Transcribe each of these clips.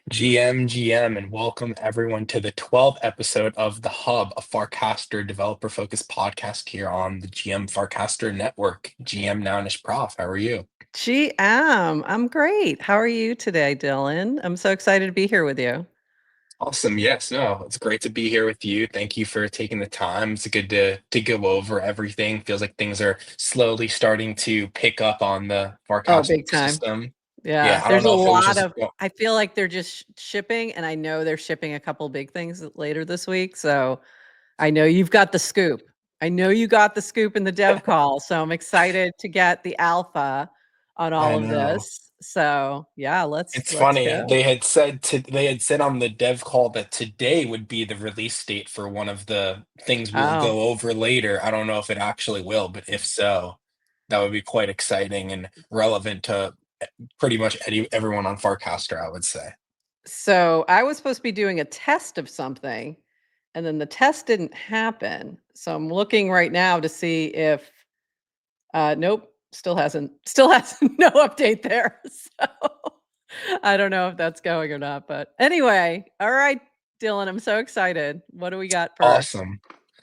GM, and welcome everyone to the 12th episode of The Hub, a Farcaster developer focused podcast here on the GM Farcaster network. GM Nounish Prof, how are you? I'm great. How are you today, Dylan? I'm so excited to be here with you. Awesome. Yes, no, it's great to be here with you. Thank you for taking the time. It's good to go over everything. Feels like things are slowly starting to pick up on the Oh, Farcaster big time. system. Yeah, Yeah, I don't there's a know if it was lot just of I feel like they're just shipping, and I know they're shipping a couple big things later this week, so I know you've got the scoop. I know you got the scoop in the dev call, so I'm excited to get the alpha on all I of know. this. So, yeah, let's It's let's funny. go. They had said on the dev call that today would be the release date for one of the things we'll Oh. go over later. I don't know if it actually will, but if so, that would be quite exciting and relevant to pretty much everyone on Farcaster, I would say. So, I was supposed to be doing a test of something, and then the test didn't happen. So I'm looking right now to see if nope, still has no update there. So I don't know if that's going or not, but anyway, all right, Dylan, I'm so excited. What do we got first? Awesome.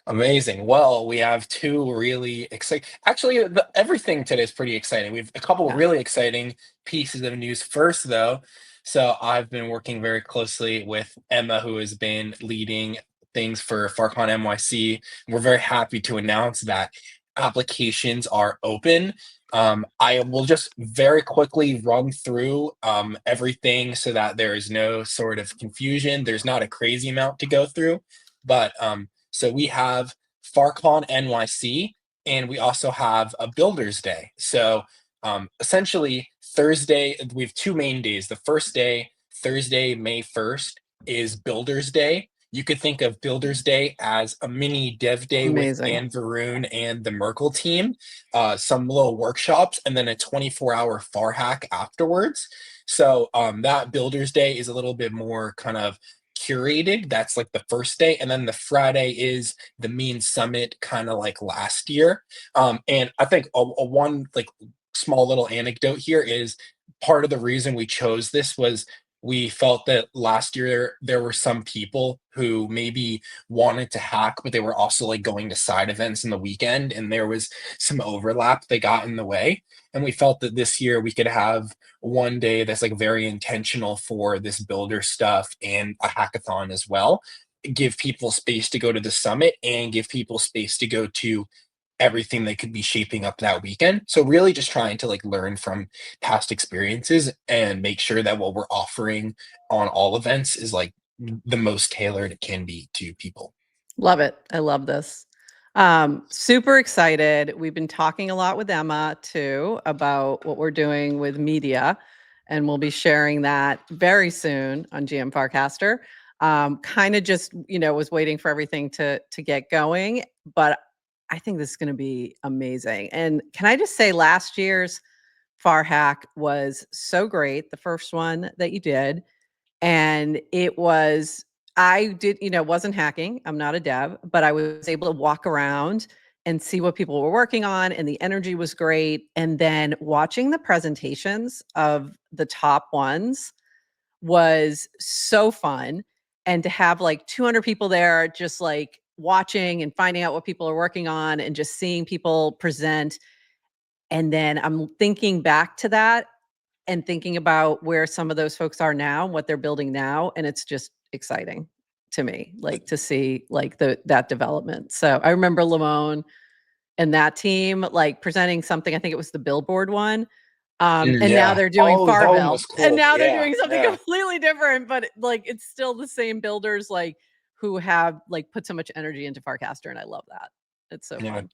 Amazing. Well, we have two really exciting. Actually, everything today is pretty exciting. We have a couple Yeah, really exciting pieces of news first, though. So I've been working very closely with Emma, who has been leading things for Farcon NYC. We're very happy to announce that applications are open. I will just very quickly run through everything so that there is no sort of confusion. There's not a crazy amount to go through, but so we have FarCon NYC, and we also have a Builders Day. So essentially, Thursday, we have two main days. The first day, Thursday, May 1st, is Builders Day. You could think of Builders Day as a mini dev day with amazing. Anne Varun and the Merkle team, some little workshops, and then a 24-hour far hack afterwards. So that Builders Day is a little bit more kind of curated. That's like the first day, and then the Friday is the Mean Summit, kind of like last year. And I think a one like small little anecdote here is part of the reason we chose this was we felt that last year there were some people who maybe wanted to hack, but they were also like going to side events in the weekend, and there was some overlap that got in the way. And we felt that this year we could have one day that's like very intentional for this builder stuff and a hackathon as well. Give people space to go to the summit and give people space to go to everything they could be shaping up that weekend. So really just trying to like learn from past experiences and make sure that what we're offering on all events is like the most tailored it can be to people. Love it. I love this. Super excited. We've been talking a lot with Emma too about what we're doing with media, and we'll be sharing that very soon on GM Farcaster. Kind of just, was waiting for everything to get going, but I think this is going to be amazing. And can I just say last year's Far Hack was so great, the first one that you did. And it was I did, wasn't hacking. I'm not a dev, but I was able to walk around and see what people were working on, and the energy was great. And then watching the presentations of the top ones was so fun. And to have like 200 people there just like watching and finding out what people are working on and just seeing people present. And then I'm thinking back to that and thinking about where some of those folks are now, what they're building now, and it's just exciting to me, like to see like that development. So I remember Lamone and that team like presenting something. I think it was the Billboard one. And now Yeah. they're doing Oh, that one Farville, was and cool. now they're Yeah. doing something Yeah. completely different, but like it's still the same builders like who have like put so much energy into Farcaster, and I love that. It's so Yeah. fun.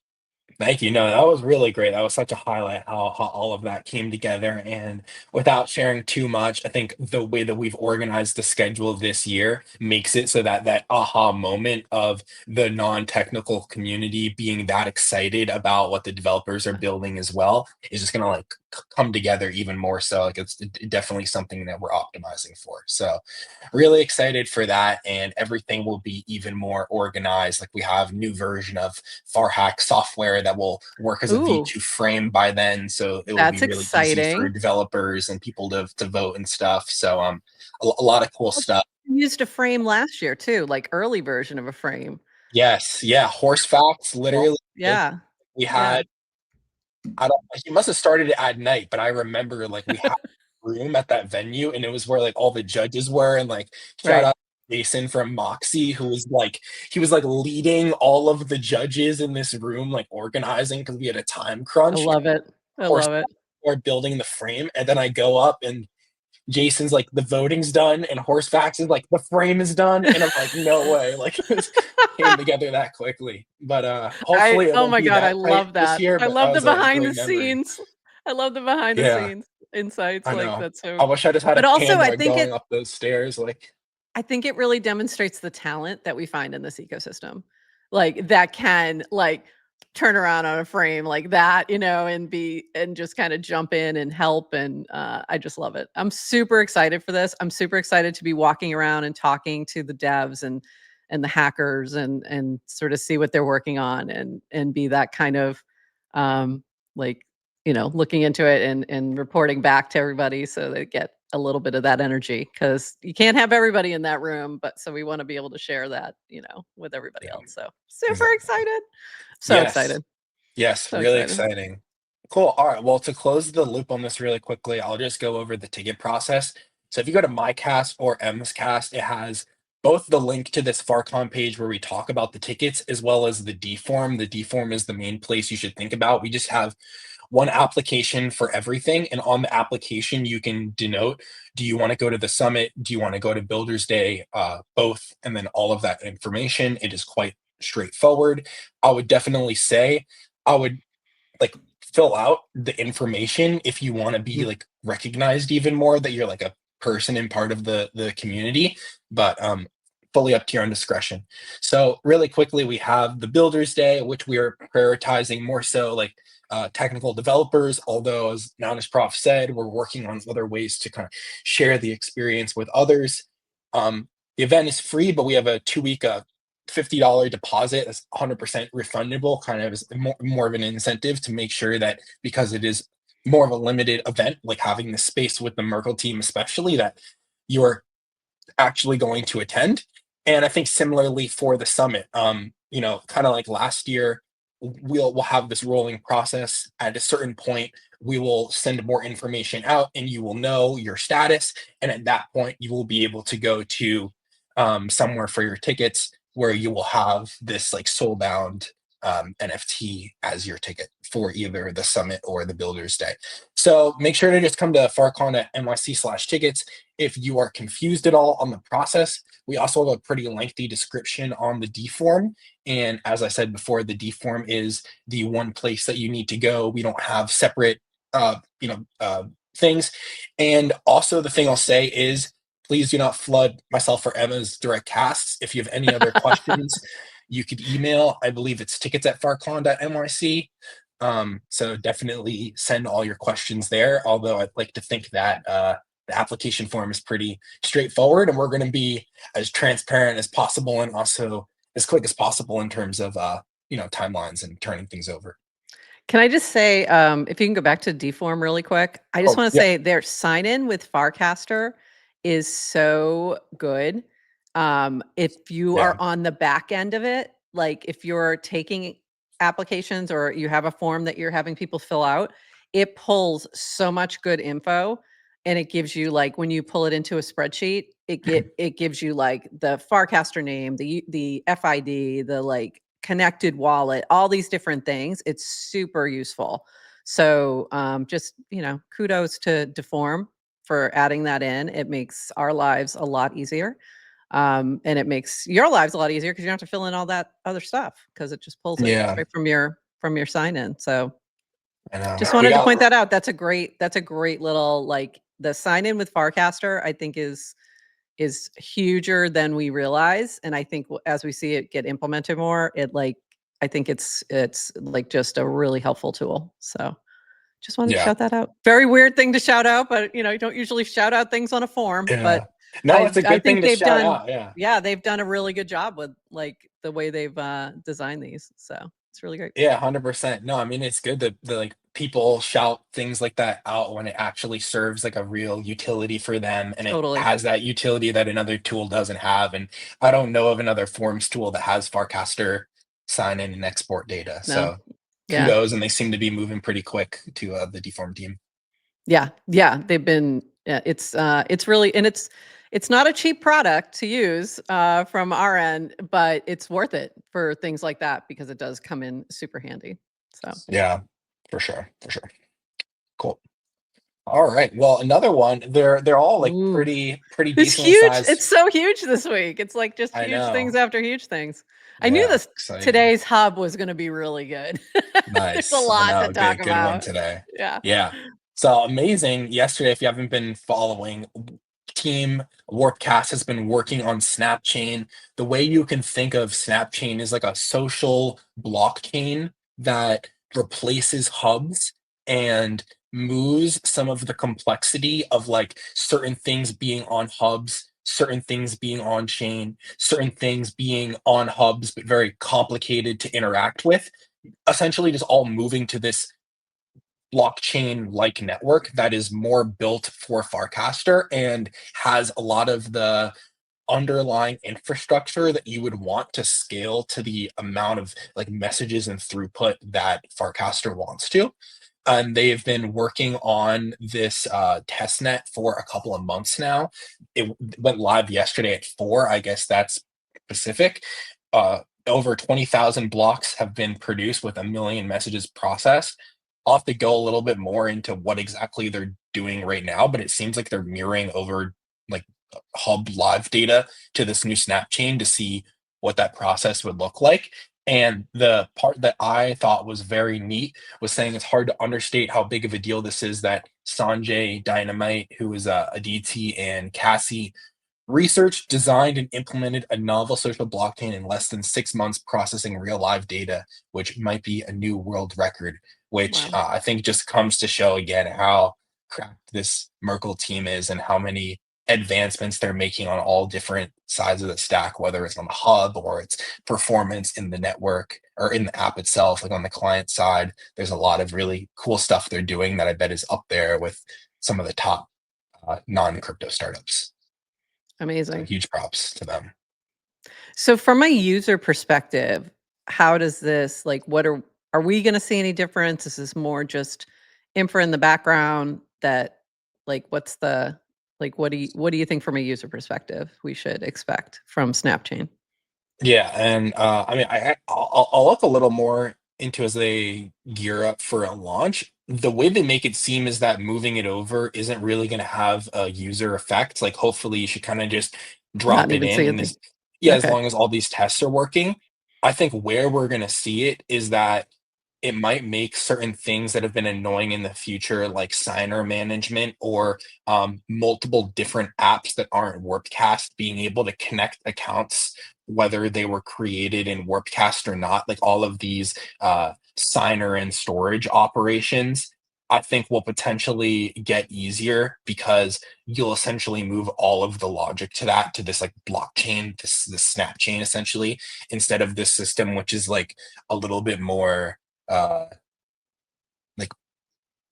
Thank you. No, that was really great. That was such a highlight how all of that came together. And without sharing too much, I think the way that we've organized the schedule this year makes it so that that aha moment of the non-technical community being that excited about what the developers are building as well is just gonna like come together even more. So like it's definitely something that we're optimizing for. So really excited for that, and everything will be even more organized. Like we have new version of Farhack software that will work as a Ooh, V2 frame by then. So it will be that's really easy for exciting. developers and people to vote and stuff. So a lot of cool Well, stuff. you used a frame last year too, like early version of a frame. Yes, yeah, horse facts, Well, literally. yeah, We yeah, had, I don't, he must have started it at night, but I remember like we had a room at that venue, and it was where like all the judges were, and like shout right. out Jason from Moxie, who was like, he was like leading all of the judges in this room, like organizing because we had a time I crunch. love it. I Horse love it. or building the frame, and then I go up and Jason's like, the voting's done, and Horsefax is like, the frame is done, and I'm like, no way, like it was, came together that quickly. But hopefully it Oh won't my be god, I that tight love this that. year. I But love that the was a behind the great memory. scenes. I love the behind the Yeah, scenes insights, I like, know. that's so I wish I just had a but also camera going up those stairs. Like, I think it really demonstrates the talent that we find in this ecosystem. Like, that can, like, turn around on a frame like that, and just kinda jump in and help, and, I just love it. I'm super excited for this. I'm super excited to be walking around and talking to the devs and the hackers and sort of see what they're working on and be that kind of, um, like, looking into it and reporting back to everybody so they get a little bit of that energy because you can't have everybody in that room. But so we want to be able to share that, with everybody yeah, else. So super exactly. excited. So Yes. excited. Yes, So really excited. exciting. Cool. All right. Well, to close the loop on this really quickly, I'll just go over the ticket process. So if you go to MyCast or MSCast, it has both the link to this Farcon page where we talk about the tickets as well as the D form. The D form is the main place you should think about. We just have one application for everything. And on the application, you can denote, do you want to go to the summit? Do you want to go to Builders Day? Both. And then all of that information. It is quite straightforward. I would definitely say, I would like fill out the information if you want to be Mm. like recognized even more that you're like a person and part of the community, but fully up to your own discretion. So really quickly, we have the Builders Day, which we are prioritizing more so like technical developers, although as Nanish Prof said, we're working on other ways to kind of share the experience with others. The event is free, but we have a 2 week $50 deposit that's 100% refundable, kind of is more of an incentive to make sure that, because it is more of a limited event, like having the space with the Merkle team especially, that you're actually going to attend. And I think similarly for the summit, kind of like last year, we'll have this rolling process. At a certain point, we will send more information out, and you will know your status. And at that point, you will be able to go to somewhere for your tickets, where you will have this like soul bound NFT as your ticket for either the summit or the Builders Day. So make sure to just come to Farcon at NYC/tickets. If you are confused at all on the process, we also have a pretty lengthy description on the D form. And as I said before, the D form is the one place that you need to go. We don't have separate, things. And also, the thing I'll say is, please do not flood myself or Emma's direct casts. If you have any other questions, you could email. I believe it's tickets@farcon.nyc. So definitely send all your questions there. Although I'd like to think that the application form is pretty straightforward, and we're going to be as transparent as possible and also as quick as possible in terms of timelines and turning things over. Can I just say, if you can go back to Deform really quick, I just Oh want to yeah, say their sign in with Farcaster is so good. If you yeah, are on the back end of it, like if you're taking applications or you have a form that you're having people fill out, it pulls so much good info and it gives you like when you pull it into a spreadsheet, it gives you like the Farcaster name, the FID, the like connected wallet, all these different things. It's super useful. So just, kudos to Deform for adding that in. It makes our lives a lot easier. And it makes your lives a lot easier because you don't have to fill in all that other stuff because it just pulls it yeah. right from your sign in. So I know just we wanted to got. point that out. That's a great little like the sign in with Farcaster, I think is huger than we realize, and I think as we see it get implemented more, I think it's like just a really helpful tool. So Just wanted to Yeah. shout that out. Very weird thing to shout out, but you don't usually shout out things on a form. Yeah. But No, it's a I good thing think to they've shout done, out. Yeah. yeah, they've done a really good job with like the way they've designed these. So it's really great. Yeah, 100%. No, I mean, it's good that like people shout things like that out when it actually serves like a real utility for them and it Totally. has that utility that another tool doesn't have. And I don't know of another forms tool that has Farcaster sign in and export data. No. So Yeah. kudos, and they seem to be moving pretty quick to the deform team. Yeah. Yeah. They've been, yeah, it's really, and it's not a cheap product to use from our end, but it's worth it for things like that because it does come in super handy. So, Yeah, for sure, for sure. Cool. All right. Well, another one. They're all like ooh, pretty it's decently huge. sized. It's so huge this week. It's like just I huge things know. after huge things. I knew Yeah, this exciting. today's hub was going to be really good. There's a Nice. I lot to know. talk Good one about. today. Yeah. Yeah. So amazing. Yesterday, if you haven't been following, Team Warpcast has been working on Snapchain. The way you can think of Snapchain is like a social blockchain that replaces hubs and moves some of the complexity of like certain things being on hubs, certain things being on chain, certain things being on hubs, but very complicated to interact with, essentially just all moving to this blockchain like network that is more built for Farcaster and has a lot of the underlying infrastructure that you would want to scale to the amount of like messages and throughput that Farcaster wants to. And they've been working on this test net for a couple of months now. It went live yesterday at 4. I guess that's Pacific. Over 20,000 blocks have been produced with a million messages processed. I'll have to go a little bit more into what exactly they're doing right now, but it seems like they're mirroring over like hub live data to this new snap chain to see what that process would look like. And the part that I thought was very neat was saying it's hard to understate how big of a deal this is that Sanjay Dynamite, who is a DT, and Cassie researched, designed, and implemented a novel social blockchain in less than 6 months, processing real live data, which might be a new world record, which Wow. I think just comes to show again how cracked this Merkle team is and how many advancements they're making on all different sides of the stack, whether it's on the hub or it's performance in the network or in the app itself, like on the client side. There's a lot of really cool stuff they're doing that I bet is up there with some of the top non-crypto startups. So Amazing. huge props to them. So from a user perspective, how does this like what are we going to see any difference? Is this more just infra in the background that like what's the like what do you think from a user perspective we should expect from Snapchain? Yeah, and I mean, I'll look a little more into as they gear up for a launch. The way they make it seem is that moving it over isn't really going to have a user effect. Like, hopefully, you should kind of just Not drop it even in, see a and thing. this, yeah, as Okay. long as all these tests are working. I think where we're going to see it is that it might make certain things that have been annoying in the future, like signer management or multiple different apps that aren't Warpcast, being able to connect accounts whether they were created in Warpcast or not, like all of these signer and storage operations, I think will potentially get easier because you'll essentially move all of the logic to that to this like blockchain, this snap chain essentially, instead of this system, which is like a little bit more uh like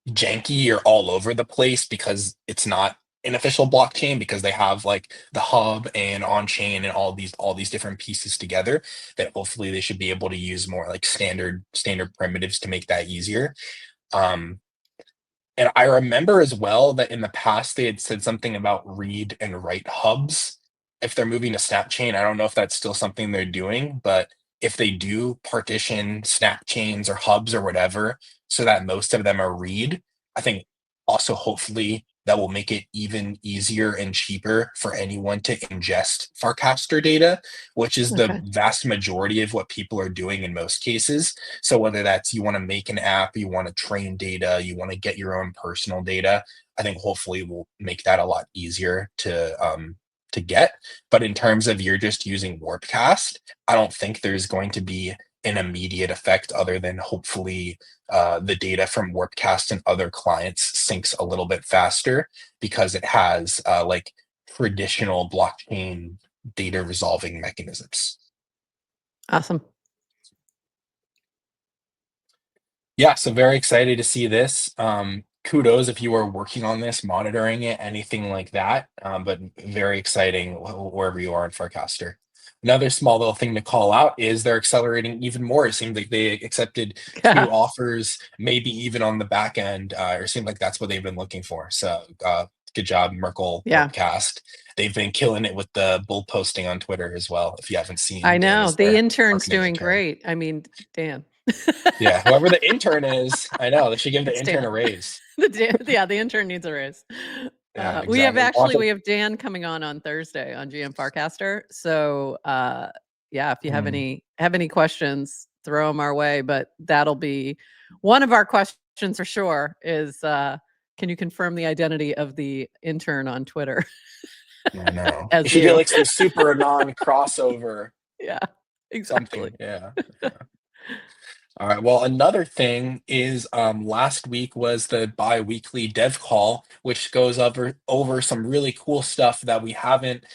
janky or all over the place because it's not an official blockchain because they have like the hub and on chain and all these different pieces together that hopefully they should be able to use more like standard primitives to make that easier. um and I remember as well that in the past they had said something about read and write hubs. If they're moving to Snap Chain, I don't know if that's still something they're doing, but if they do partition Snap Chains or hubs or whatever, so that most of them are read, I think also hopefully that will make it even easier and cheaper for anyone to ingest Farcaster data, which is the Okay. vast majority of what people are doing in most cases. So whether that's you want to make an app, you want to train data, you want to get your own personal data, I think hopefully we'll make that a lot easier to get. But in terms of you're just using Warpcast, I don't think there's going to be an immediate effect other than hopefully the data from Warpcast and other clients syncs a little bit faster because it has like traditional blockchain data resolving mechanisms. Awesome. Yeah, so very excited to see this. Kudos if you are working on this, monitoring it, anything like that. But very exciting wherever you are in Farcaster. Another small little thing to call out is they're accelerating even more. It seemed like they accepted Yeah. 2 offers, maybe even on the back end, or it seemed like that's what they've been looking for. So good job, Merkle Yeah. Warpcast. They've been killing it with the bull posting on Twitter as well. If you haven't I seen, Dan know. is The their intern's marketing doing intern. great. I mean, Dan. Yeah, whoever the intern is, I know they should give the It's intern Dan. a raise. Yeah, the intern needs a raise. Yeah, We have exactly. Watch we it. have Dan coming on Thursday on GM Farcaster. So yeah, if you have Mm, any questions, throw them our way. But that'll be one of our questions for sure. Is can you confirm the identity of the intern on Twitter I know. You as should get you? like some super anon crossover Yeah, exactly. something. Yeah. All right. Well, another thing is last week was the bi-weekly dev call, which goes over some really cool stuff that we haven't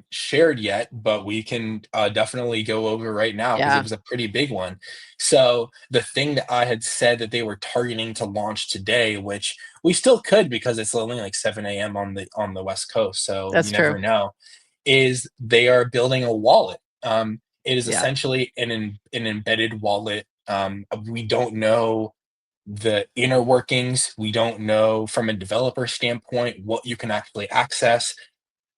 shared yet, but we can definitely go over right now because it Yeah, was a pretty big one. So the thing that I had said that they were targeting to launch today, which we still could because it's only like 7 a.m. on the West Coast, so you that's true. never know, is they are building a wallet. It is Yeah. essentially an embedded wallet. We don't know the inner workings. We don't know from a developer standpoint what you can actually access.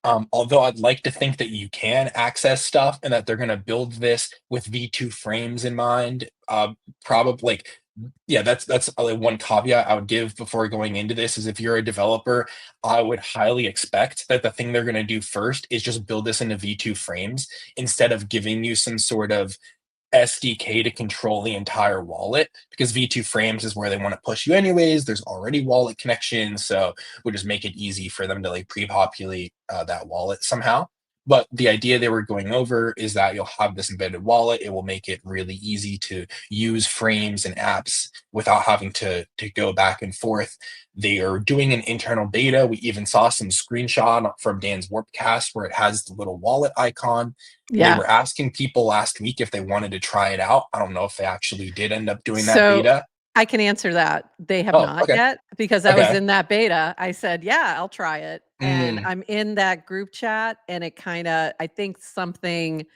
Although I'd like to think that you can access stuff and that they're going to build this with V2 frames in mind. Probably like, yeah, that's one caveat I would give before going into this is if you're a developer, I would highly expect that the thing they're going to do first is just build this into V2 frames instead of giving you some sort of SDK to control the entire wallet because V2 frames is where they want to push you anyways. There's already wallet connections, so we'll just make it easy for them to like pre-populate that wallet somehow. But the idea they were going over is that you'll have this embedded wallet. It will make it really easy to use frames and apps without having to go back and forth. They are doing an internal beta. We even saw some screenshot from Dan's Warpcast where it has the little wallet icon. They Yeah. were asking people last week if they wanted to try it out. I don't know if they actually did end up doing that So beta. I can answer that. They have Oh, not okay. yet because I was Okay. in that beta. I said, "Yeah, I'll try it." And Mm, I'm in that group chat and it kinda I think something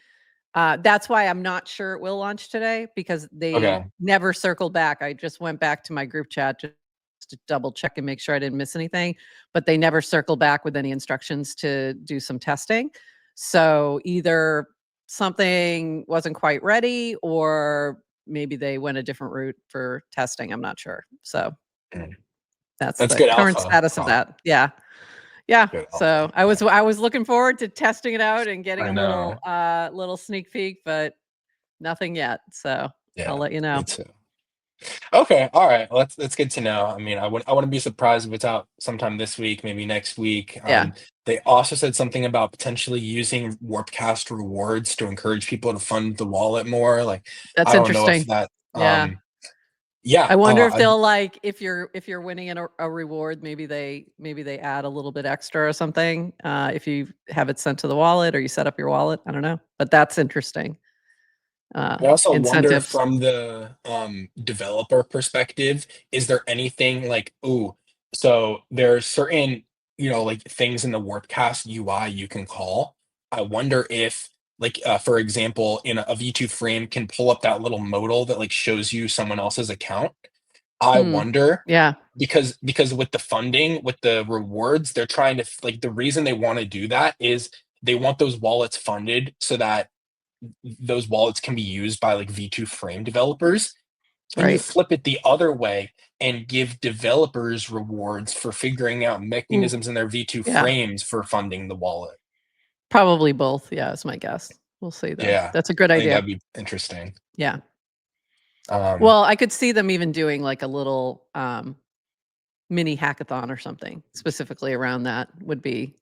that's why I'm not sure it will launch today because they okay. never circled back. I just went back to my group chat just to double check and make sure I didn't miss anything, but they never circled back with any instructions to do some testing. So either something wasn't quite ready or maybe they went a different route for testing. I'm not sure. So Mm. that's That's the good current alpha, status of huh? that. Yeah. Yeah, Good so alpha. Yeah. I was looking forward to testing it out and getting I a know. little sneak peek, but nothing yet, so I'll Yeah, let you me know. too. Okay, all right. Well, that's good to know. I mean, I wouldn't be surprised if it's out sometime this week, maybe next week. Yeah, They also said something about potentially using Warpcast rewards to encourage people to fund the wallet more. Like, that's I don't know if interesting. that. Yeah. Yeah. I wonder if they'll, like, if you're winning a reward, maybe they add a little bit extra or something, if you have it sent to the wallet or you set up your wallet, I don't know, but that's interesting. I also wonder Incentives. from the developer perspective, is there anything like, ooh, so there's certain, like things in the Warpcast UI you can call. I wonder if, like, for example, in a V2 frame can pull up that little modal that like shows you someone else's account. I Hmm. wonder Yeah, because with the funding, with the rewards, they're trying to like the reason they want to do that is they want those wallets funded so that those wallets can be used by like V2 frame developers. Can you right. flip it the other way and give developers rewards for figuring out Ooh, mechanisms in their V2 yeah. frames for funding the wallet? Probably both, yeah, is my guess. We'll see, though. Yeah, That's a good I think idea. that'd be interesting. Yeah. Um, Well, I could see them even doing, like, a little, mini hackathon or something specifically around that would be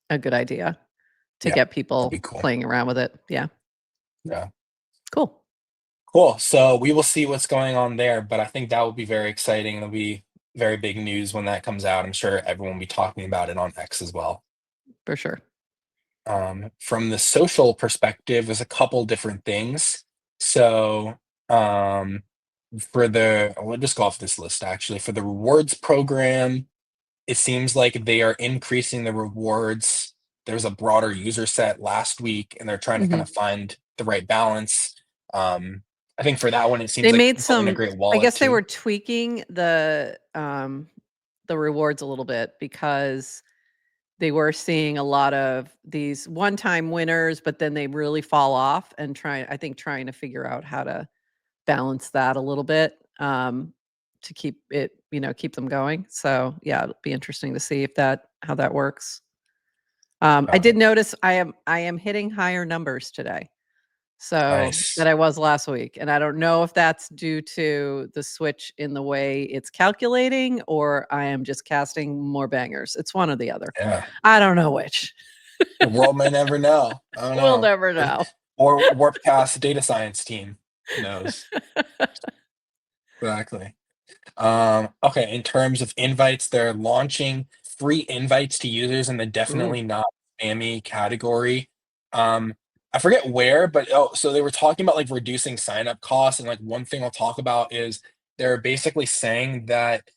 a good idea to yeah, get that'd be people cool. playing around with it. Yeah, Yeah. cool. Cool. So we will see what's going on there, but I think that will be very exciting. It'll be very big news when that comes out. I'm sure everyone will be talking about it on X as well. For sure. From the social perspective, there's a couple different things. So, um, we'll just go off this list actually. For the rewards program, it seems like they are increasing the rewards. There's a broader user set last week, and they're trying to kind Mhm. of find the right balance. Um, I think for that one, it seems They like made they'll some integrate I wallet guess they too. were tweaking the rewards a little bit because they were seeing a lot of these one-time winners, but then they really fall off and trying to figure out how to balance that a little bit, to keep it, keep them going. So, yeah, it'll be interesting to see if that how that works. I Uh, did notice I am hitting higher numbers today. So, nice. that I was last week, and I don't know if that's due to the switch in the way it's calculating or I am just casting more bangers. It's one or the other. Yeah. I don't know which. The world may never know. I don't We'll know. never know. Or Warpcast data science team knows. Exactly. Okay, in terms of invites, they're launching free invites to users in the Ooh, definitely not spammy category. I forget where, but so they were talking about like reducing sign-up costs, and like one thing I'll talk about is they're basically saying that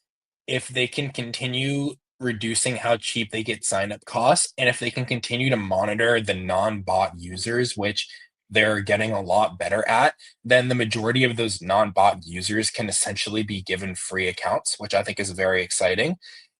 if they can continue reducing how cheap they get sign-up costs, and if they can continue to monitor the non-bot users, which they're getting a lot better at, then the majority of those non-bot users can essentially be given free accounts, which I think is very exciting.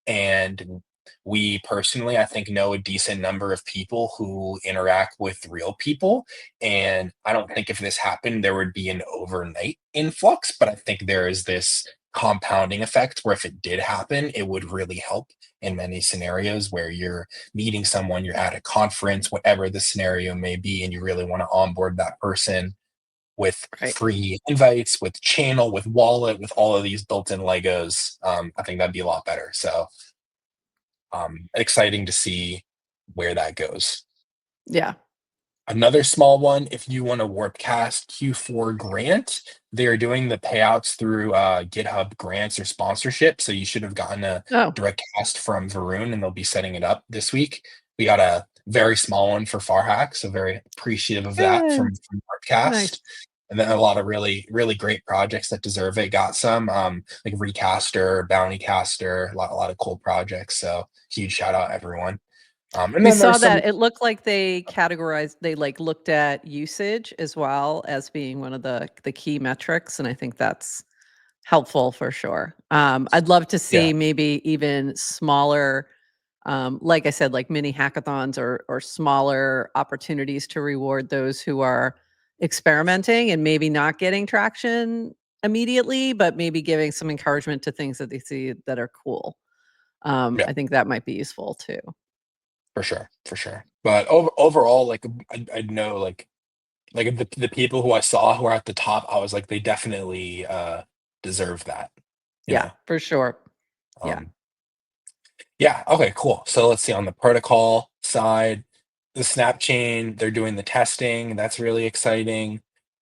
And we personally, I think, know a decent number of people who interact with real people. And I don't think if this happened, there would be an overnight influx, but I think there is this compounding effect where if it did happen, it would really help in many scenarios where you're meeting someone, you're at a conference, whatever the scenario may be, and you really want to onboard that person with right. free invites, with channel, with wallet, with all of these built-in Legos. I think that'd be a lot better. So exciting to see where that goes. Yeah. Another small one, if you want a Warpcast Q4 grant, they are doing the payouts through GitHub grants or sponsorship. So you should have gotten a Oh, direct cast from Varun, and they'll be setting it up this week. We got a very small one for Farhack, so very appreciative of that yay. from Warpcast. Nice. And then a lot of really, really great projects that deserve it. Got some like Recaster, Bounty Caster, a lot of cool projects. So huge shout out everyone. And We then saw there's some that it looked like they like looked at usage as well as being one of the key metrics, and I think that's helpful for sure. I'd love to yeah, see maybe even smaller, like I said, like mini hackathons or smaller opportunities to reward those who are experimenting and maybe not getting traction immediately, but maybe giving some encouragement to things that they see that are cool. yeah. I think that might be useful too. For sure, for sure. But overall, like I know like the people who I saw who are at the top, I was like they definitely deserve that, you Yeah, know. for sure. Yeah. Um yeah, okay, cool. So let's see on the protocol side, the Snap chain, they're doing the testing, that's really exciting.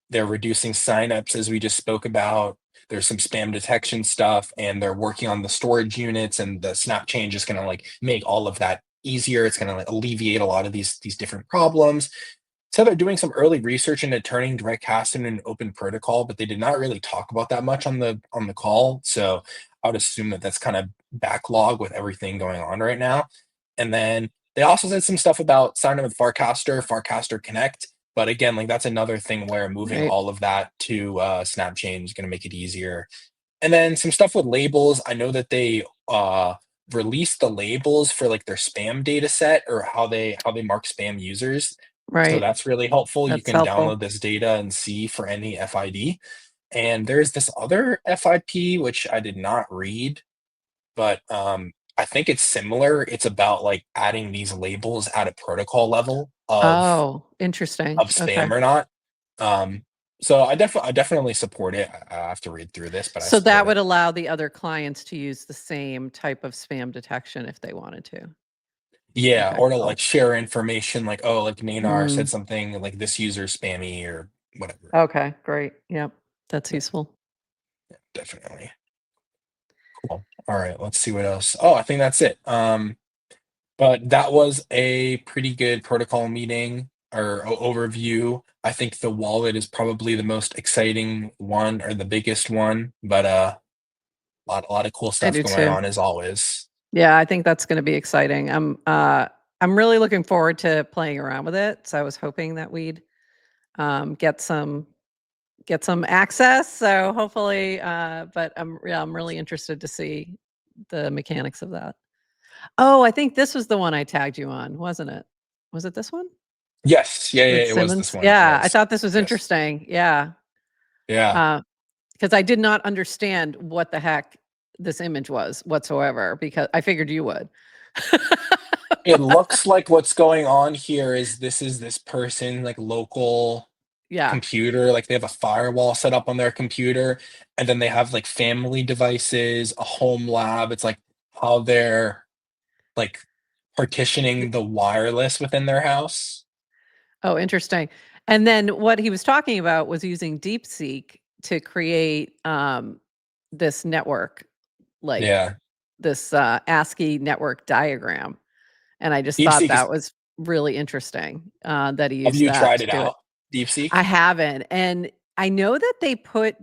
They're reducing signups as we just spoke about. There's some spam detection stuff, and they're working on the storage units, and the Snap chain just gonna like make all of that easier. It's gonna like alleviate a lot of these different problems. So they're doing some early research into turning direct cast into an open protocol, but they did not really talk about that much on the call. So I would assume that that's kind of backlog with everything going on right now. And then they also said some stuff about signing with Farcaster, Farcaster Connect. But again, like that's another thing where moving Right. all of that to Snapchain is going to make it easier. And then some stuff with labels. I know that they released the labels for like their spam data set or how they mark spam users. So Right. that's really helpful. You That's can helpful. download this data and see for any FID. And there's this other FIP which I did not read, but I think it's similar. It's about like adding these labels at a protocol level Oh, interesting. of Okay. spam or not. Um, so I definitely support it. I have to read through this, but I So that support would it. allow the other clients to use the same type of spam detection if they wanted to. Yeah, Okay, or to cool. like share information like, oh, like Naynar Mm, said something like this user spammy or whatever. okay, great. Yep. That's useful. Definitely. Cool. All right, let's see what else. Oh, I think that's it. But that was a pretty good protocol meeting or overview. I think the wallet is probably the most exciting one or the biggest one, but a lot of cool I stuff do going too. on as always. Yeah, I think that's gonna be exciting. I'm really looking forward to playing around with it. So I was hoping that we'd get some access. So hopefully, but I'm really interested to see the mechanics of that. Oh, I think this was the one I tagged you on, wasn't it? Was it this one Yes, yeah, yeah, with it was this Simmons? one. It Yeah, I was. thought this was Yes. interesting. Yeah, Yeah. because I did not understand what the heck this image was whatsoever. Because I figured you would. It looks like what's going on here is this person like local Yeah. computer, like they have a firewall set up on their computer, and then they have like family devices, a home lab. It's like how they're like partitioning the wireless within their house. Oh, interesting. And then what he was talking about was using DeepSeek to create this network, like Yeah. this ASCII network diagram. And I just thought DeepSeek that is was really interesting that he have used you that tried to it do it. out? DeepSeek? I haven't. And I know that they put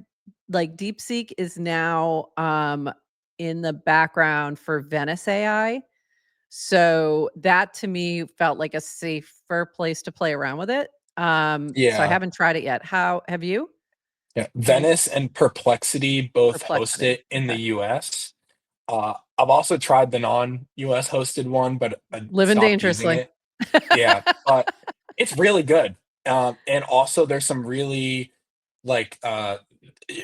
like DeepSeek is now in the background for Venice AI. So that to me felt like a safer place to play around with it. So I Yeah. haven't tried it yet. How have you? Yeah. Have you Venice and Perplexity both host Perplexity? it in the Okay. US. I've also tried the non-US hosted one, but I Living stopped using dangerously. it. Yeah, but it's really good. And also there's some really like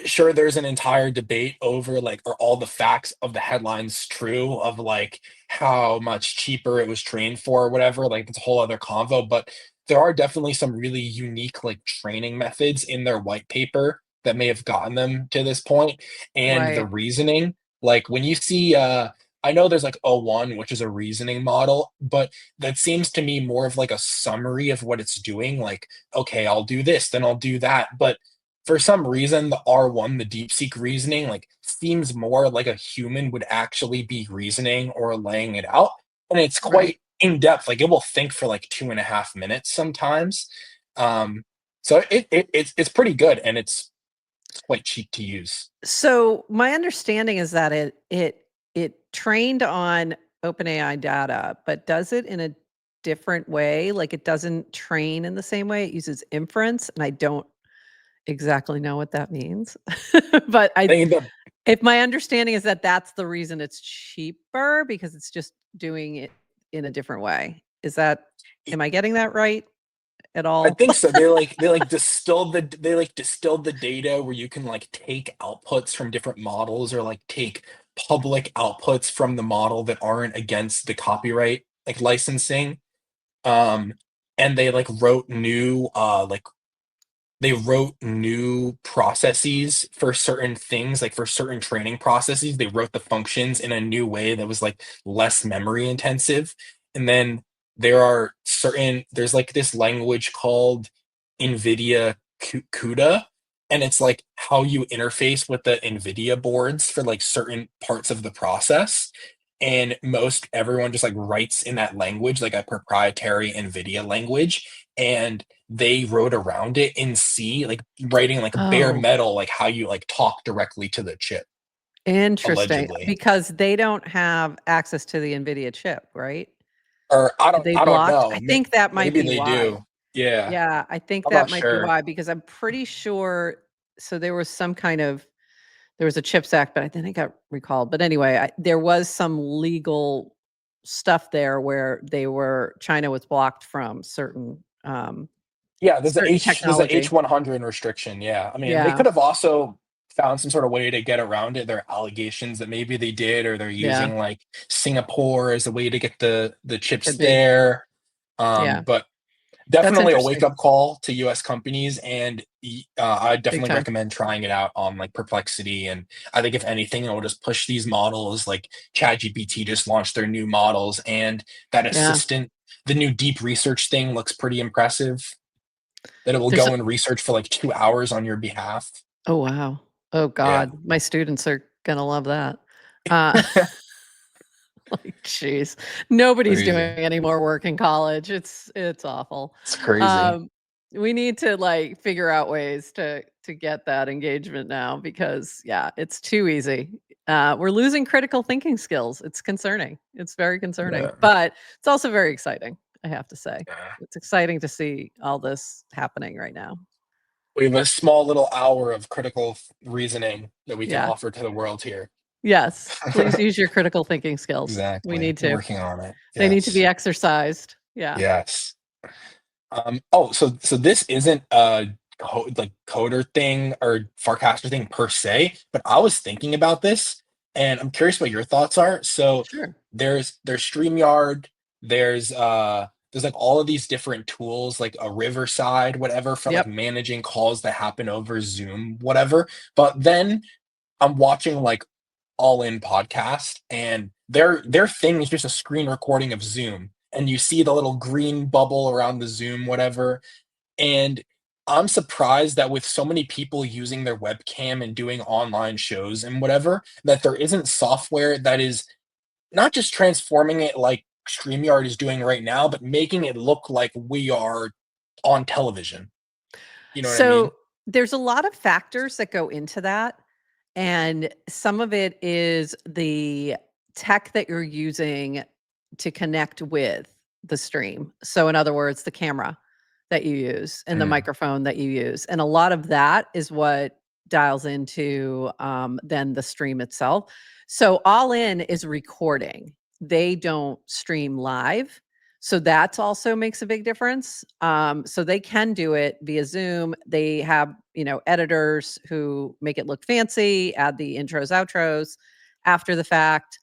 sure there's an entire debate over like are all the facts of the headlines true of like how much cheaper it was trained for or whatever, like it's a whole other convo, but there are definitely some really unique like training methods in their white paper that may have gotten them to this point and the Right, reasoning like when you see I know there's like O1, which is a reasoning model, but that seems to me more of like a summary of what it's doing. Like, okay, I'll do this, then I'll do that. But for some reason, the R1, the DeepSeek reasoning, like seems more like a human would actually be reasoning or laying it out. And it's right. quite in depth. Like it will think for like 2.5 minutes sometimes. Um, so it's pretty good and it's quite cheap to use. So my understanding is that it trained on OpenAI data, but does it in a different way. Like it doesn't train in the same way. It uses inference, and I don't exactly know what that means. But I think the if my understanding is that that's the reason it's cheaper because it's just doing it in a different way. Am I getting that right at I all? think so. They like distilled the data where you can like take outputs from different models or like take public outputs from the model that aren't against the copyright like licensing. Um and they like wrote new processes for certain things, like for certain training processes. They wrote the functions in a new way that was like less memory intensive. And then there's like this language called NVIDIA CUDA, and it's like how you interface with the NVIDIA boards for like certain parts of the process. And most everyone just like writes in that language, like a proprietary NVIDIA language. And they wrote around it in C, like writing like bare Oh, metal, like how you like talk directly to the chip, interesting. allegedly. Because they don't have access to the NVIDIA chip, right? Or Are they I don't blocked? know. I think that might Maybe be they why. do. Yeah, Yeah, I think I'm that not might be sure. why, because I'm pretty sure so there was a CHIPS Act, but I think it got recalled. But anyway, there was some legal stuff there where China was blocked from Yeah, certain there's a technology. H100 restriction. Yeah, I mean they Yeah, could have also found some sort of way to get around it. There are allegations that maybe they did, or they're yeah, using like Singapore as a way to get the chips could be. there. Yeah, But that's definitely a wake interesting. up call to US companies, and I Big definitely time. recommend trying it out on like Perplexity. And I think if anything, it will just push these models. Like ChatGPT just launched their new models, and that Yeah. assistant, the new deep research thing looks pretty impressive. That it will There's go and research for like 2 hours on your behalf. Oh, wow. Oh, Yeah, God. My students are gonna love that. Uh, like, jeez. Nobody's doing crazy. any more work in college. It's awful. It's crazy. Um, we need to, like, figure out ways to get that engagement now because, yeah, it's too easy. We're losing critical thinking skills. It's concerning. It's very concerning, Yeah, but it's also very exciting, I have to say. yeah. It's exciting to see all this happening right now. We have a small little hour of critical reasoning that we can Yeah. offer to the world here. Yes, please use your critical thinking skills. We Exactly. need to. Working on it. They need to be Yes. exercised. Yeah. Yes. Oh, so this isn't a like coder thing or Farcaster thing per se, but I was thinking about this, and I'm curious what your thoughts are. So Sure. there's StreamYard, there's like all of these different tools, like a Riverside, whatever, for like Yep. managing calls that happen over Zoom, whatever. But then I'm watching like All In podcast, and their thing is just a screen recording of Zoom, and you see the little green bubble around the Zoom, whatever. And I'm surprised that with so many people using their webcam and doing online shows and whatever, that there isn't software that is not just transforming it like StreamYard is doing right now, but making it look like we are on television. You know what I mean? So there's a lot of factors that go into that. And some of it is the tech that you're using to connect with the stream. So, in other words, the camera that you use and the Mm, microphone that you use. And a lot of that is what dials into then the stream itself. So, All In is recording, they don't stream live. So that also makes a big difference. So they can do it via Zoom. They have, editors who make it look fancy, add the intros, outros after the fact,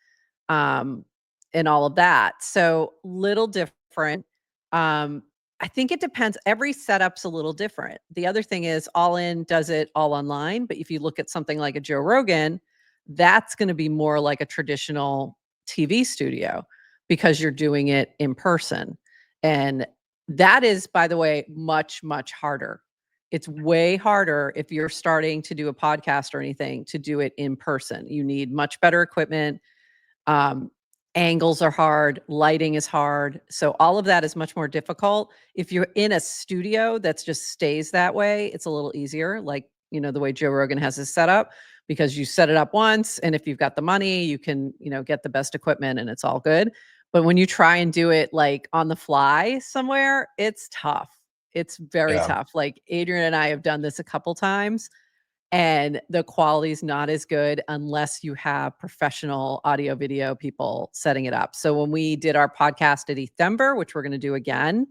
um, and all of that. So little different. Um, I think it depends. Every setup's a little different. The other thing is All In does it all online, but if you look at something like a Joe Rogan, that's going to be more like a traditional TV studio because you're doing it in person. And that is, by the way, much, much harder. It's way harder if you're starting to do a podcast or anything to do it in person. You need much better equipment. Um, Angles are hard, lighting is hard. So all of that is much more difficult. If you're in a studio that's just stays that way, it's a little easier. Like, the way Joe Rogan has his setup, because you set it up once. And if you've got the money, you can, get the best equipment and it's all good. But when you try and do it like on the fly somewhere, it's tough. It's very yeah. tough. Like Adrian and I have done this a couple times and the quality is not as good unless you have professional audio video people setting it up. So when we did our podcast at Ethember, which we're going to do again,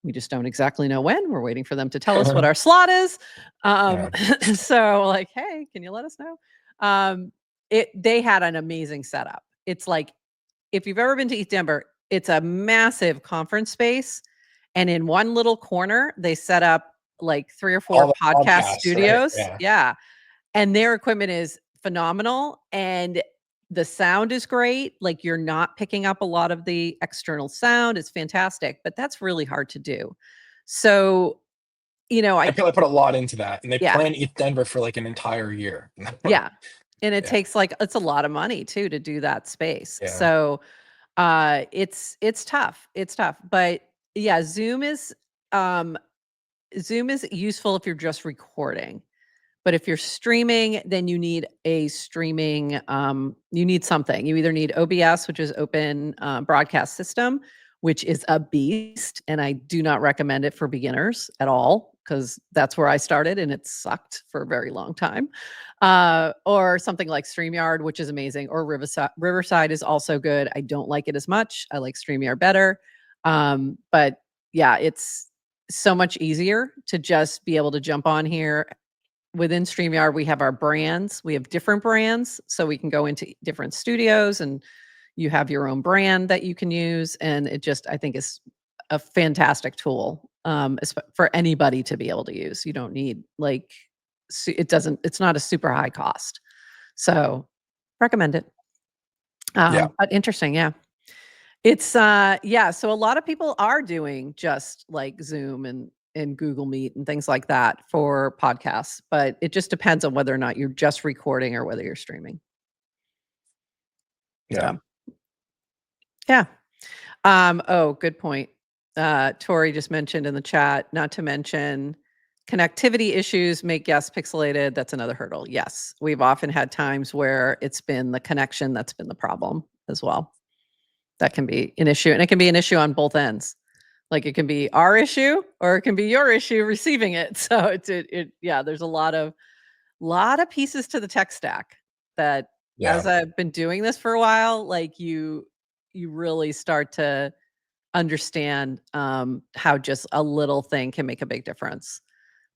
we just don't exactly know when. We're waiting for them to tell us what our slot is. Yeah. So like, hey, can you let us know? They had an amazing setup. It's like if you've ever been to Ethember, it's a massive conference space, and in one little corner they set up like 3 or 4 All the podcast podcasts, right? studios. Yeah. Yeah. And their equipment is phenomenal, and the sound is great, like, you're not picking up a lot of the external sound, it's fantastic, but that's really hard to do. So, I I feel I put a lot into that, and they yeah, plan East Denver for like an entire year. yeah, and it Yeah. takes, like it's a lot of money too to do that space. Yeah. So, it's tough, but yeah, um Zoom is useful if you're just recording. But if you're streaming, then you need something. You either need OBS, which is Open Broadcast System, which is a beast, and I do not recommend it for beginners at all because that's where I started and it sucked for a very long time. Or something like StreamYard, which is amazing, or Riverside. Riverside is also good. I don't like it as much. I like StreamYard better. But yeah, it's so much easier to just be able to jump on here. Within StreamYard, we have our brands. We have different brands, so we can go into different studios, and you have your own brand that you can use, and it just, I think, is a fantastic tool, for anybody to be able to use. You don't need, like, it's not a super high cost. So, recommend it. Yeah. But interesting, yeah. Yeah, so a lot of people are doing just, like, Zoom and in Google Meet and things like that for podcasts, but it just depends on whether or not you're just recording or whether you're streaming. Yeah. So, yeah. Oh, good point. Tori just mentioned in the chat, not to mention connectivity issues make guests pixelated. That's another hurdle. Yes, we've often had times where it's been the connection that's been the problem as well. That can be an issue, and it can be an issue on both ends. Like it can be our issue or it can be your issue receiving it. So yeah, there's a lot of pieces to the tech stack that Yeah. as I've been doing this for a while, like you really start to understand how just a little thing can make a big difference.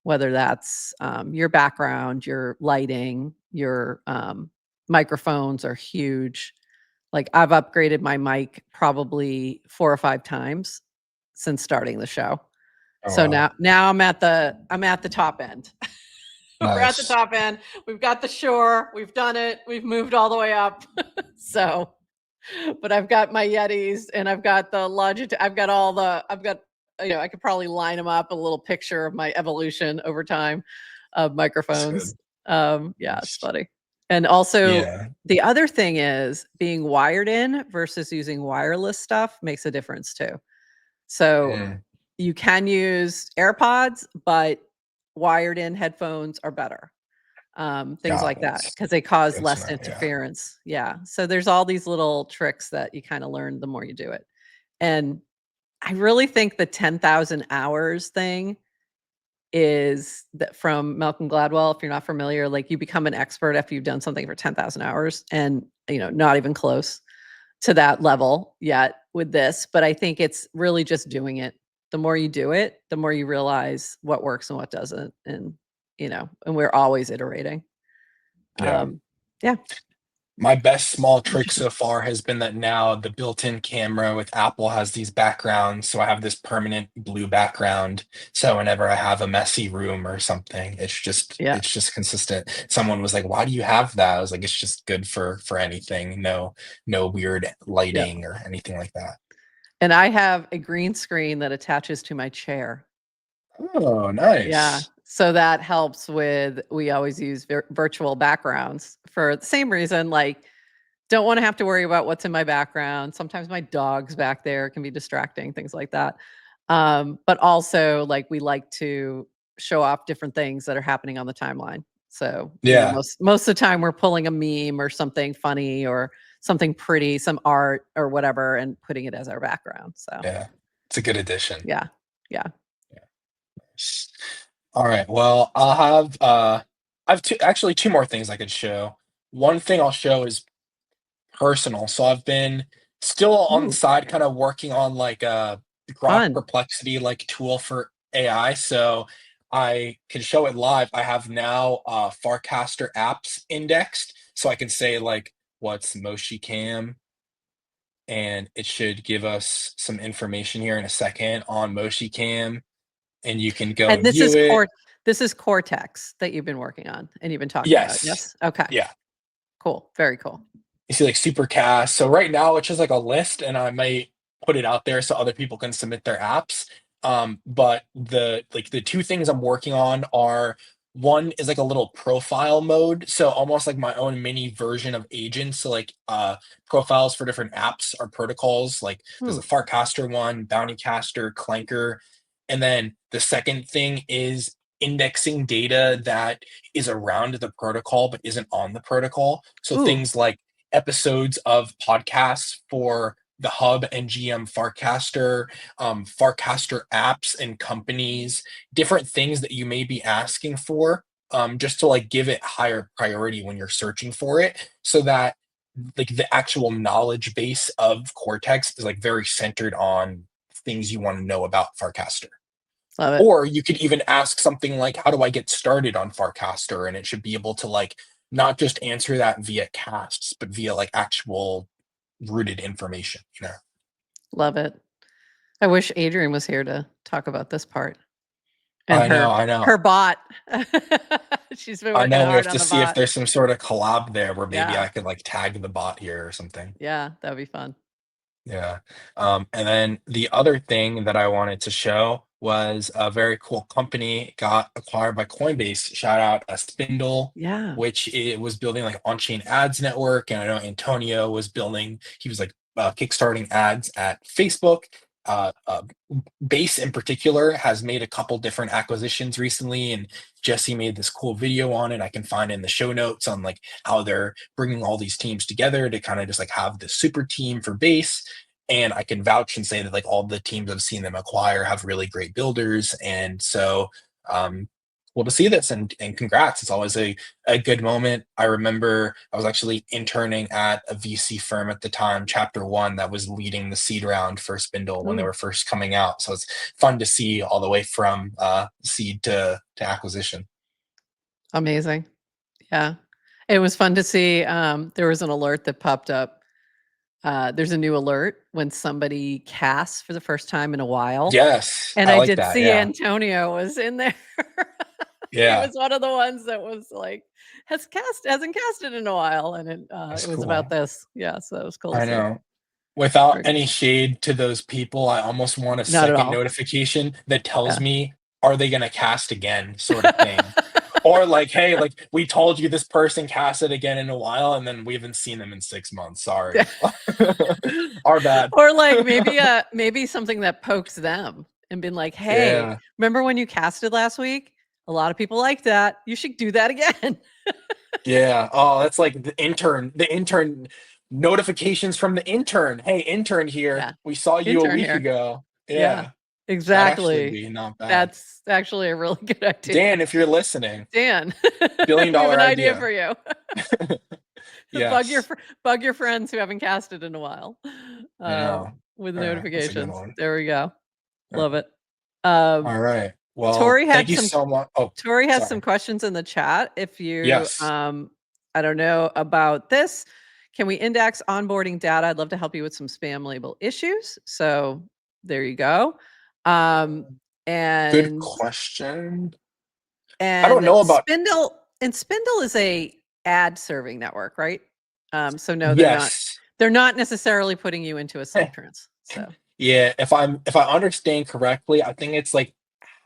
Whether that's your background, your lighting, your microphones are huge. Like I've upgraded my mic probably 4 or 5 times since starting the show. Oh So wow. now I'm at the top end. We're at the Nice. top end. We've got the Shure. We've done it. We've moved all the way up. So, but I've got my Yetis and I've got the Logitech. I've got, I could probably line them up a little picture of my evolution over time of That's microphones. good. Yeah, it's funny. And also, Yeah. the other thing is being wired in versus using wireless stuff makes a difference too. So Mm, you can use AirPods, but wired in headphones are better. Things got like it. that because they cause Good to less know. Yeah. interference. Yeah. So there's all these little tricks that you kind of learn the more you do it. And I really think the 10,000 hours thing is that from Malcolm Gladwell. If you're not familiar, like you become an expert after you've done something for 10,000 hours and, not even close to that level yet with this, but I think it's really just doing it. The more you do it, the more you realize what works and what doesn't, and we're always iterating. Yeah. Yeah, My best small trick so far has been that now the built-in camera with Apple has these backgrounds, so I have this permanent blue background. So whenever I have a messy room or something, yeah, it's just consistent. Someone was like, "Why do you have that?" I was like, "It's just good for anything. No weird yep. lighting or anything like that." And I have a green screen that attaches to my chair. Oh, Yeah, nice. so that helps with we always use virtual backgrounds for the same reason, like, don't wanna have to worry about what's in my background. Sometimes my dog's back there, can be distracting, things like that. But also, like, we like to show off different things that are happening on the timeline. So, Yeah, most of the time we're pulling a meme or something funny or something pretty, some art or whatever, and putting it as our background. So, yeah. It's a good addition. yeah, yeah, All right. Well, I have two more things I could show. One thing I'll show is personal. So I've been still on the ooh, side kind of working on like a Grok fun. Perplexity like tool for AI. So I can show it live. I have now Farcaster apps indexed. So I can say like what's Moshi Cam, and it should give us some information here in a second on Moshi Cam, and you can go And and view it. This is Cortex that you've been working on and you've been talking about, Yes. yes? Okay, Yeah. cool, very cool. You see like Supercast. So right now it's just like a list, and I might put it out there so other people can submit their apps. But the two things I'm working on are, one is like a little profile mode, so almost like my own mini version of agents. So like profiles for different apps or protocols. Like there's Hmm, a Farcaster one, Bountycaster, Clanker, and then the second thing is indexing data that is around the protocol but isn't on the protocol. So ooh, things like episodes of podcasts for the Hub and GM Farcaster, Farcaster apps and companies, different things that you may be asking for, just to like give it higher priority when you're searching for it, so that like the actual knowledge base of Cortex is like very centered on things you want to know about Farcaster. love it. Or you could even ask something like, how do I get started on Farcaster? And it should be able to like not just answer that via casts, but via like actual rooted information, you know? Love it. I wish Adrienne was here to talk about this part and I know, I know. her bot. She's been I working know we hard have on to the see if bot. there's some sort of collab there where maybe Yeah, I could like tag the bot here or something. yeah, that'd be fun. Yeah. And then the other thing that I wanted to show was a very cool company. It got acquired by Coinbase. Shout out a Spindle, Yeah. which it was building like on-chain ads network. And I know Antonio was building, he was like kickstarting ads at Facebook. Base in particular has made a couple different acquisitions recently, and Jesse made this cool video on it. I can find in the show notes on like how they're bringing all these teams together to kind of just like have the super team for Base. And I can vouch and say that like all the teams I've seen them acquire have really great builders, and so cool to see this, and congrats. It's always a good moment. I remember I was actually interning at a VC firm at the time, Chapter One, that was leading the seed round for Spindle when they Ooh, were first coming out. So it's fun to see all the way from seed to acquisition. amazing. Yeah. It was fun to see. There was an alert that popped up. There's a new alert when somebody casts for the first time in a while. Yes, And I I like did that. see Yeah, Antonio was in there. He yeah, was one of the ones that was like, hasn't casted in a while, and that's it was about cool. this. Yeah, so it was cool to I see. know. Without Very any shade to those people, I almost want a not at second all. notification that tells Yeah. me, are they going to cast again, sort of thing. Or like, hey, like we told you this person casted again in a while, and then we haven't seen them in 6 months. Yeah. Sorry. Our bad. Or like maybe something that pokes them and been like, "Hey, Yeah. remember when you casted last week? A lot of people like that. You should do that again." Yeah. Oh, that's like the intern notifications from the intern. Hey, intern here. Yeah. We saw you a Intern week here. ago. Yeah. Yeah. That actually Exactly. be not bad. That's actually a really good idea. Dan, if you're listening, Dan, billion we have dollar an idea idea. for you. Bug your Yes. bug your friends who haven't casted in a while, I know. with That's a good notifications. one. There we go. Uh, Love it. Um, All right. Well, Tori thank had you some so much. Oh, Tori has some sorry. questions in the chat. If you, Yes. I don't know about this. Can we index onboarding data? I'd love to help you with some spam label issues. So there you go. Um, Good and question. I don't and know about. Spindle is a ad serving network, right? So no, Yes. they're not necessarily putting you into a site trans. So Yeah, if I understand correctly, I think it's like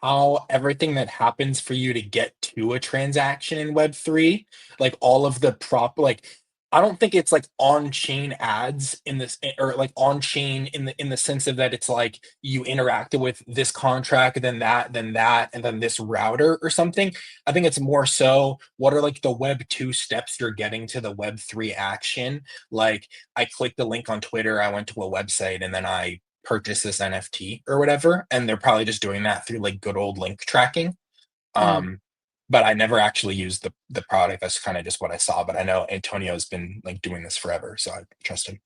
how everything that happens for you to get to a transaction in Web3, like all of the like I don't think it's like on-chain ads in this or like on-chain in the sense of that it's like you interacted with this contract, then that, and then this router or something. I think it's more so what are like the Web2 steps you're getting to the Web3 action. Like I clicked the link on Twitter, I went to a website, and then I purchase this NFT or whatever, and they're probably just doing that through like good old link tracking. mm, Um, but I never actually used the product. That's kind of just what I saw. But I know Antonio's been like doing this forever, so I trust him.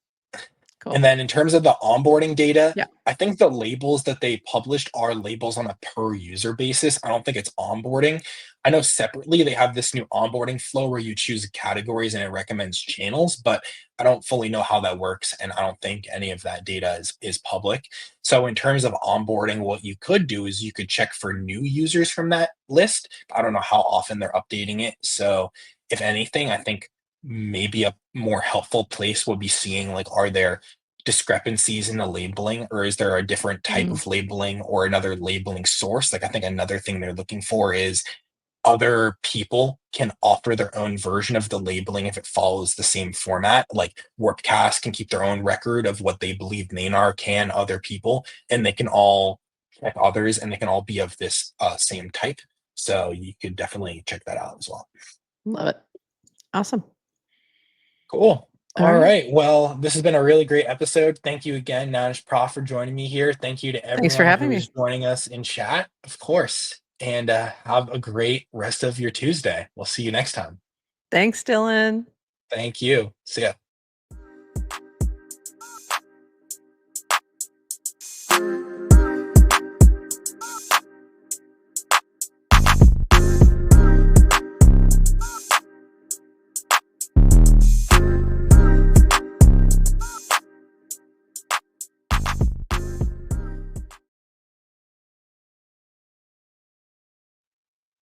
And cool. then in terms of the onboarding data, Yeah. I think the labels that they published are labels on a per user basis. I don't think it's onboarding. I know separately they have this new onboarding flow where you choose categories and it recommends channels, but I don't fully know how that works. And I don't think any of that data is public. So in terms of onboarding, what you could do is you could check for new users from that list. I don't know how often they're updating it. So if anything, I think maybe a more helpful place would be seeing like, are there discrepancies in the labeling, or is there a different type Mm, of labeling or another labeling source? Like I think another thing they're looking for is other people can offer their own version of the labeling if it follows the same format. Like Warpcast can keep their own record of what they believe Maynard can other people, and they can all check others, and they can all be of this same type. So you could definitely check that out as well. love it. Awesome. Cool. All All right. right. Well, this has been a really great episode. Thank you again, Nanish Prof, for joining me here. Thank you to Thanks for everyone having who me. is joining us in chat, of course. And have a great rest of your Tuesday. We'll see you next time. Thanks, Dylan. Thank you. See ya.